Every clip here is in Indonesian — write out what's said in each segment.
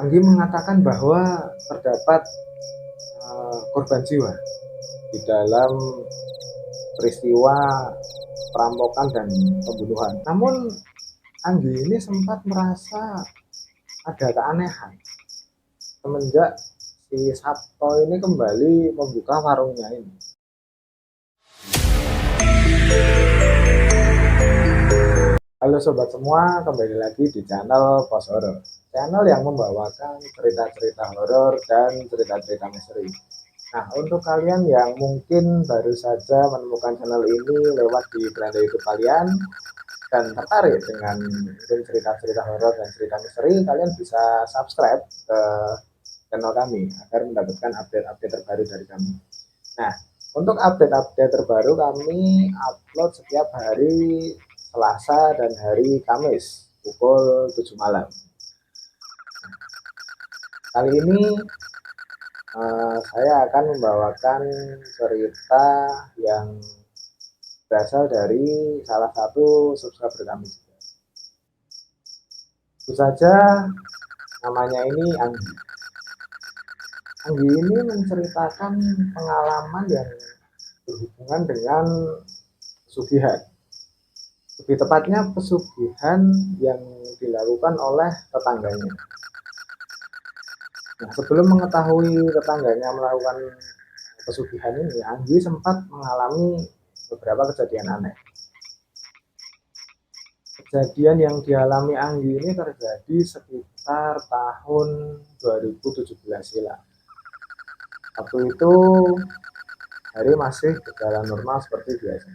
Anggi mengatakan bahwa terdapat korban jiwa di dalam peristiwa perampokan dan pembunuhan. Namun Anggi ini sempat merasa ada keanehan semenjak si Sabto ini kembali membuka warungnya ini. Halo sobat semua, kembali lagi di channel Pos Horor, channel yang membawakan cerita-cerita horor dan cerita-cerita misteri. Nah, untuk kalian yang mungkin baru saja menemukan channel ini lewat di beranda YouTube kalian dan tertarik dengan cerita-cerita horor dan cerita misteri, kalian bisa subscribe ke channel kami agar mendapatkan update-update terbaru dari kami. Nah, untuk update-update terbaru kami upload setiap hari Selasa dan hari Kamis pukul 7 malam. Kali ini saya akan membawakan cerita yang berasal dari salah satu subscriber kami juga. Tentu saja namanya ini Anggi. Anggi ini menceritakan pengalaman yang berhubungan dengan pesugihan. Lebih tepatnya pesugihan yang dilakukan oleh tetangganya. Nah, sebelum mengetahui tetangganya melakukan pesugihan ini, Anggi sempat mengalami beberapa kejadian aneh. Kejadian yang dialami Anggi ini terjadi sekitar tahun 2017 silam. Waktu itu hari masih berjalan normal seperti biasa.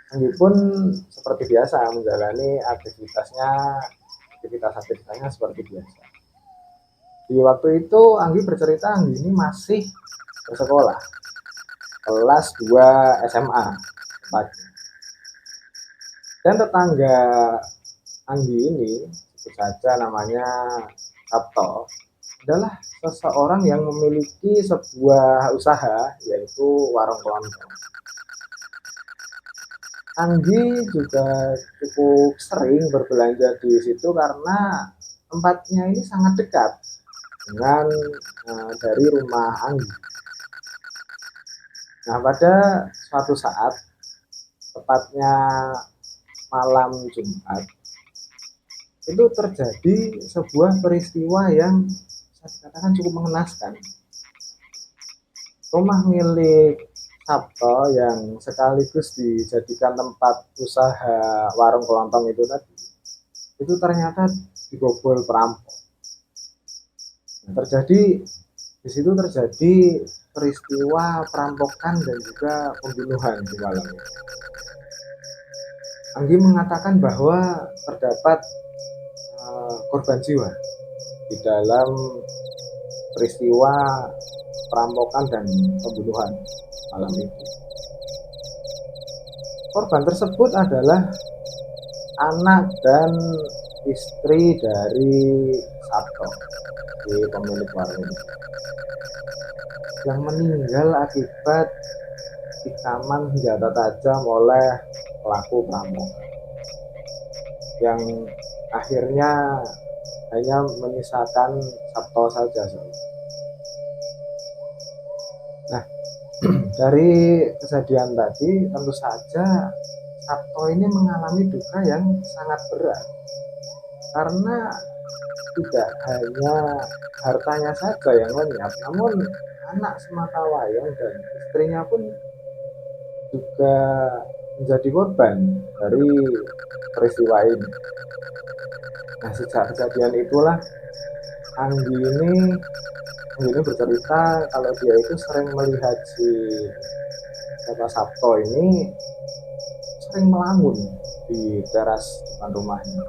Anggi pun seperti biasa menjalani aktivitasnya seperti biasa. Di waktu itu Anggi bercerita Anggi ini masih bersekolah kelas 2 SMA tepatnya. Dan tetangga Anggi ini, sebut saja namanya Sabto, adalah seseorang yang memiliki sebuah usaha yaitu warung kelontong. Anggi juga cukup sering berbelanja di situ karena tempatnya ini sangat dekat dengan dari rumah Anggi. Nah, pada suatu saat, tepatnya malam Jumat, itu terjadi sebuah peristiwa yang bisa dikatakan cukup mengenaskan. Rumah milik Sabto yang sekaligus dijadikan tempat usaha warung kelontong itu tadi, itu ternyata dibobol perampok. Terjadi di situ terjadi peristiwa perampokan dan juga pembunuhan di malamnya. Anggi mengatakan bahwa terdapat korban jiwa di dalam peristiwa perampokan dan pembunuhan malam itu. Korban tersebut adalah anak dan istri dari Sabto, di pemilik warung ini, yang meninggal akibat tikaman senjata tajam oleh pelaku perampokan, yang akhirnya hanya menyisakan Sabto saja. Nah, dari kejadian tadi tentu saja Sabto ini mengalami duka yang sangat berat, karena tidak hanya hartanya saja yang lenyap, namun anak semata wayang dan istrinya pun juga menjadi korban dari peristiwa ini. Nah, sejak kejadian itulah Anggi ini bercerita kalau dia itu sering melihat si Bapak Sabto ini sering melamun di teras depan rumahnya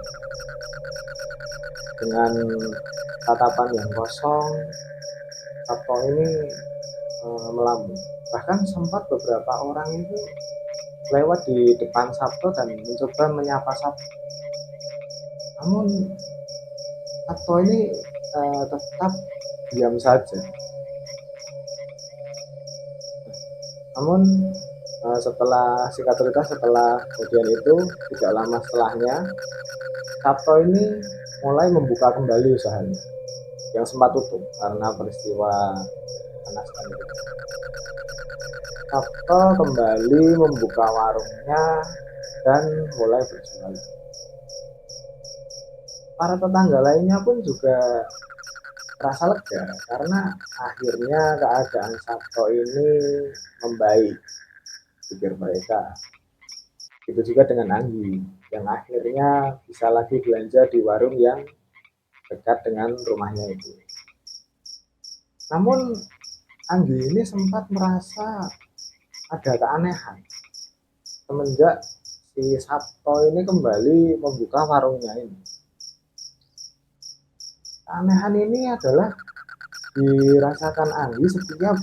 dengan tatapan yang kosong. Sabto ini melamun. Bahkan sempat beberapa orang itu lewat di depan Sabto dan mencoba menyapa Sabto. Namun Sabto ini tetap diam saja. Namun setelah singkat cerita, setelah kejadian itu tidak lama setelahnya, Sabto ini mulai membuka kembali usahanya. yang sempat tutup karena peristiwa mengenaskan itu. Sabto kembali membuka warungnya dan mulai berjualan. Para tetangga lainnya pun juga terasa lega karena akhirnya keadaan Sabto ini membaik, pikir mereka. Itu juga dengan Anggi yang akhirnya bisa lagi belanja di warung yang dekat dengan rumahnya itu. Namun Anggi ini sempat merasa ada keanehan semenjak si Sabto ini kembali membuka warungnya ini. Keanehan ini adalah dirasakan Anggi setiap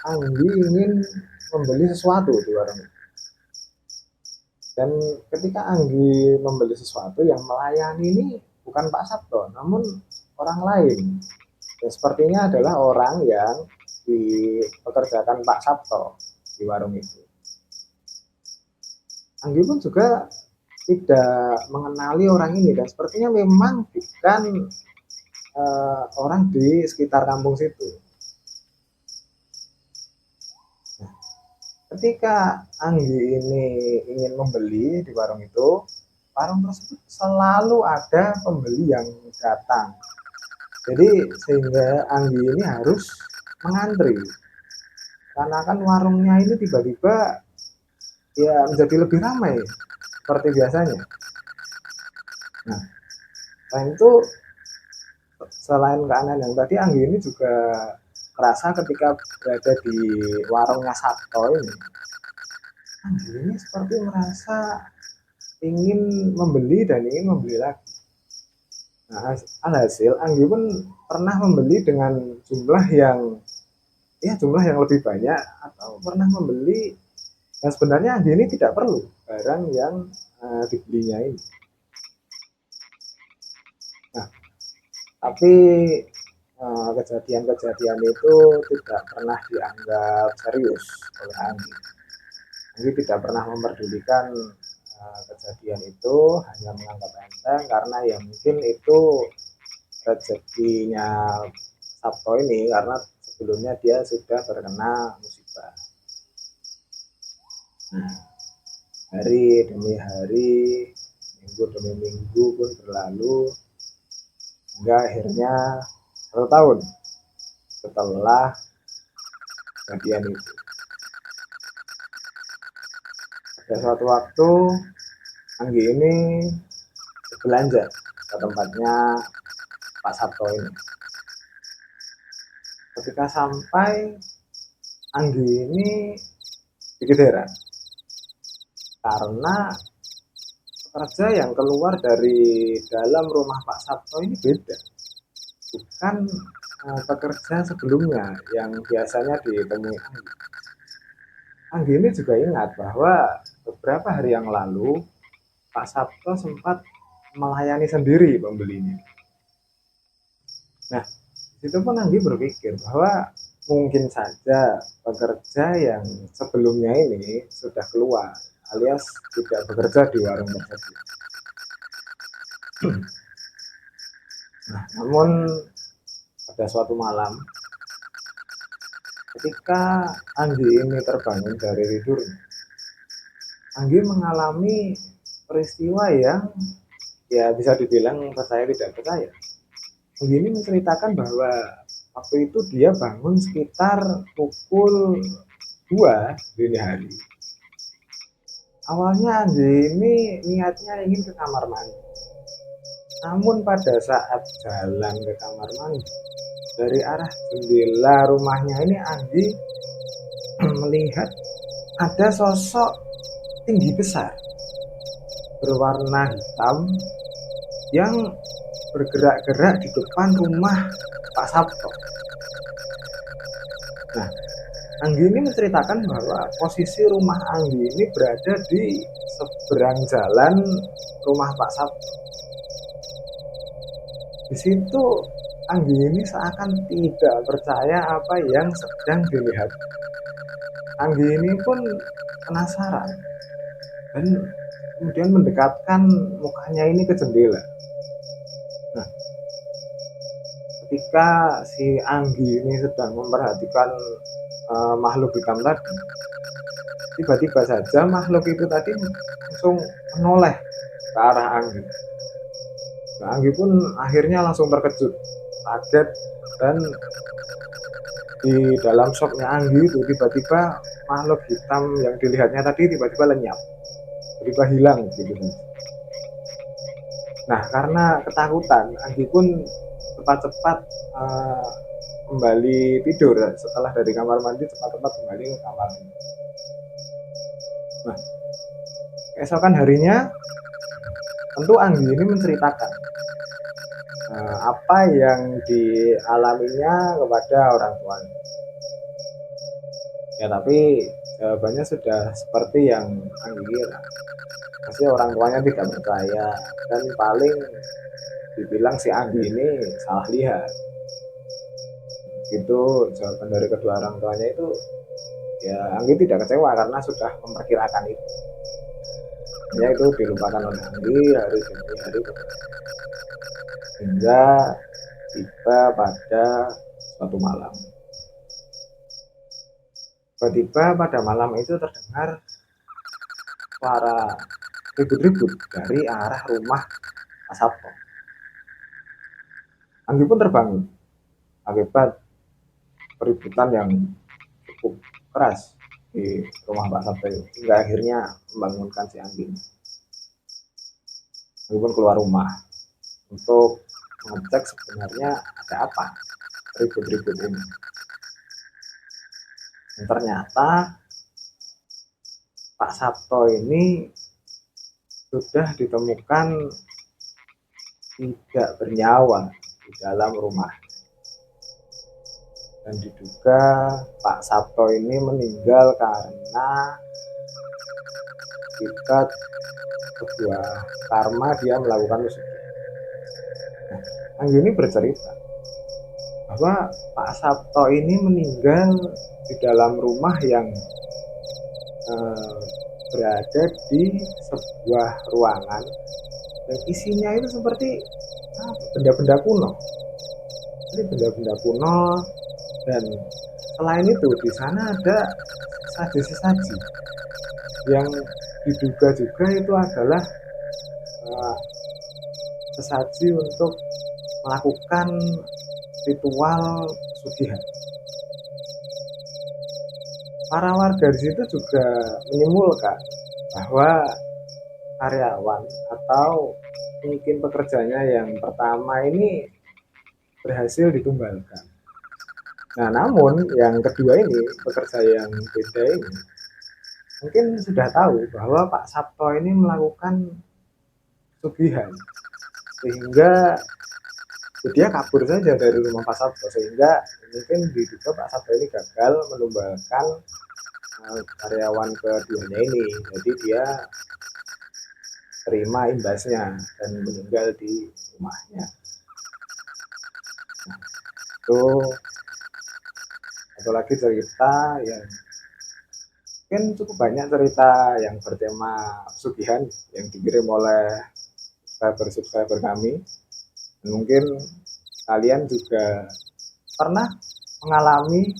Anggi ingin membeli sesuatu di warung itu. Dan ketika Anggi membeli sesuatu, yang melayani ini bukan Pak Sabto, namun orang lain. Dan sepertinya adalah orang yang dipekerjakan Pak Sabto di warung itu. Anggi pun juga tidak mengenali orang ini dan sepertinya memang bukan orang di sekitar kampung situ. Nah, ketika Anggi ini ingin membeli di warung itu, warung tersebut selalu ada pembeli yang datang. Jadi sehingga Anggi ini harus mengantri. Karena kan warungnya ini tiba-tiba ya menjadi lebih ramai seperti biasanya. Nah, selain itu selain keanehan yang tadi, Anggi ini juga merasa ketika berada di warungnya Sabto ini, Anggi ini seperti merasa ingin membeli dan ingin membeli lagi. Nah, alhasil Anggi pun pernah membeli dengan jumlah yang lebih banyak atau pernah membeli yang sebenarnya Anggi ini tidak perlu barang yang dibelinya ini. Nah, tapi kejadian-kejadian itu tidak pernah dianggap serius oleh Anggi. Anggi tidak pernah memperdulikan kejadian itu, hanya menganggap enteng karena ya mungkin itu rezekinya Sabto ini karena sebelumnya dia sudah terkena musibah. Nah, hari demi hari, minggu demi minggu pun berlalu hingga akhirnya 1 tahun setelah kejadian itu. Pada suatu waktu Anggi ini belanja ke tempatnya Pak Sabto ini. Ketika sampai, Anggi ini sedikit heran karena pekerja yang keluar dari dalam rumah Pak Sabto ini beda, bukan pekerja sebelumnya yang biasanya ditemui Anggi. Anggi ini juga ingat bahwa beberapa hari yang lalu Pak Sabto sempat melayani sendiri pembelinya. Nah, itu pun Anggi berpikir bahwa mungkin saja pekerja yang sebelumnya ini sudah keluar alias tidak bekerja di warung tersebut. Nah, namun pada suatu malam ketika Anggi ini terbangun dari tidurnya, Anggi mengalami peristiwa yang ya bisa dibilang percaya tidak percaya. Anggi ini menceritakan bahwa waktu itu dia bangun sekitar pukul 2 dini hari. Awalnya Anggi ini niatnya ingin ke kamar mandi. Namun pada saat jalan ke kamar mandi, dari arah jendela rumahnya ini Anggi melihat ada sosok tinggi besar berwarna hitam yang bergerak-gerak di depan rumah Pak Sabto. Nah, Anggi ini menceritakan bahwa posisi rumah Anggi ini berada di seberang jalan rumah Pak Sabto. Di situ Anggi ini seakan tidak percaya apa yang sedang dilihat. Anggi ini pun penasaran dan kemudian mendekatkan mukanya ini ke jendela. Nah, ketika si Anggi ini sedang memperhatikan makhluk hitam tadi, tiba-tiba saja makhluk itu tadi langsung menoleh ke arah Anggi. Nah, Anggi pun akhirnya langsung terkejut, kaget, dan di dalam shocknya Anggi itu tiba-tiba makhluk hitam yang dilihatnya tadi tiba-tiba lenyap, tiba-tiba hilang gitu. Nah, karena ketakutan, Anggi pun cepat-cepat kembali tidur. Setelah dari kamar mandi cepat-cepat kembali ke kamar. Nah, keesokan harinya tentu Anggi ini menceritakan apa yang dialaminya kepada orang tuanya. Ya, tapi jawabannya sudah seperti yang Anggi kira. Pasti orang tuanya tidak percaya dan paling dibilang si Anggi ini salah lihat. Itu jawaban dari kedua orang tuanya itu. Ya, Anggi tidak kecewa karena sudah memperkirakan itu. Ya, itu dilupakan oleh Anggi hari demi hari hingga tiba pada suatu malam. Tiba-tiba pada malam itu terdengar suara ribut-ribut dari arah rumah Pak Sabto. Anggi pun terbangun akibat keributan yang cukup keras di rumah Pak Sabto itu, hingga akhirnya membangunkan si Anggi. Anggi pun keluar rumah untuk mengecek sebenarnya ada apa ribut-ribut ini. Dan ternyata Pak Sabto ini sudah ditemukan tidak bernyawa di dalam rumah. Dan diduga Pak Sabto ini meninggal karena akibat sebuah karma dia melakukan pesugihan. Nah, Anggi ini bercerita bahwa Pak Sabto ini meninggal di dalam rumah yang berada di sebuah ruangan yang isinya itu seperti benda-benda kuno. Ini benda-benda kuno, dan selain itu di sana ada sesaji-sesaji yang diduga juga itu adalah sesaji untuk melakukan ritual pesugihan. Para warga di situ juga menyimpulkan bahwa karyawan atau mungkin pekerjanya yang pertama ini berhasil ditumbalkan. Nah, namun yang kedua ini, pekerja yang beda ini, mungkin sudah tahu bahwa Pak Sabto ini melakukan pesugihan, sehingga dia kabur saja dari rumah Pak Sabto, sehingga mungkin diduga Pak Sabto ini gagal menumbalkan karyawan keduanya ini. Jadi dia terima imbasnya dan meninggal di rumahnya. Nah, itu satu lagi cerita yang mungkin cukup banyak cerita yang bertema pesugihan yang dikirim oleh subscriber kami. Dan mungkin kalian juga pernah mengalami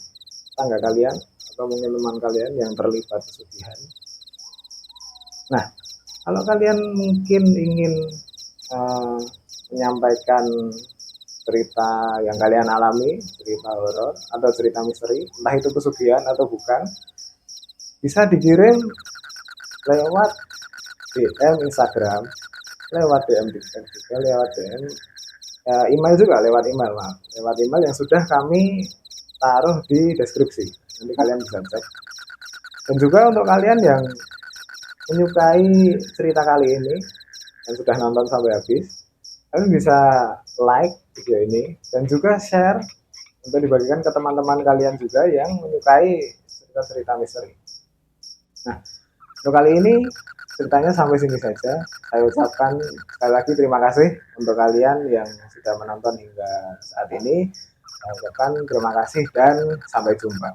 tangga kalian atau mungkin teman kalian yang terlibat pesugihan. Nah, kalau kalian mungkin ingin menyampaikan cerita yang kalian alami, cerita horor atau cerita misteri, entah itu pesugihan atau bukan, bisa dikirim lewat DM Instagram, lewat DM TikTok juga, lewat DM email juga, lewat email yang sudah kami taruh di deskripsi. Nanti kalian bisa cek. Dan juga untuk kalian yang menyukai cerita kali ini dan sudah nonton sampai habis, kalian bisa like video ini dan juga share untuk dibagikan ke teman-teman kalian juga yang menyukai cerita-cerita misteri. Nah, untuk kali ini ceritanya sampai sini saja. Saya ucapkan sekali lagi terima kasih untuk kalian yang sudah menonton hingga saat ini. Saya ucapkan terima kasih dan sampai jumpa.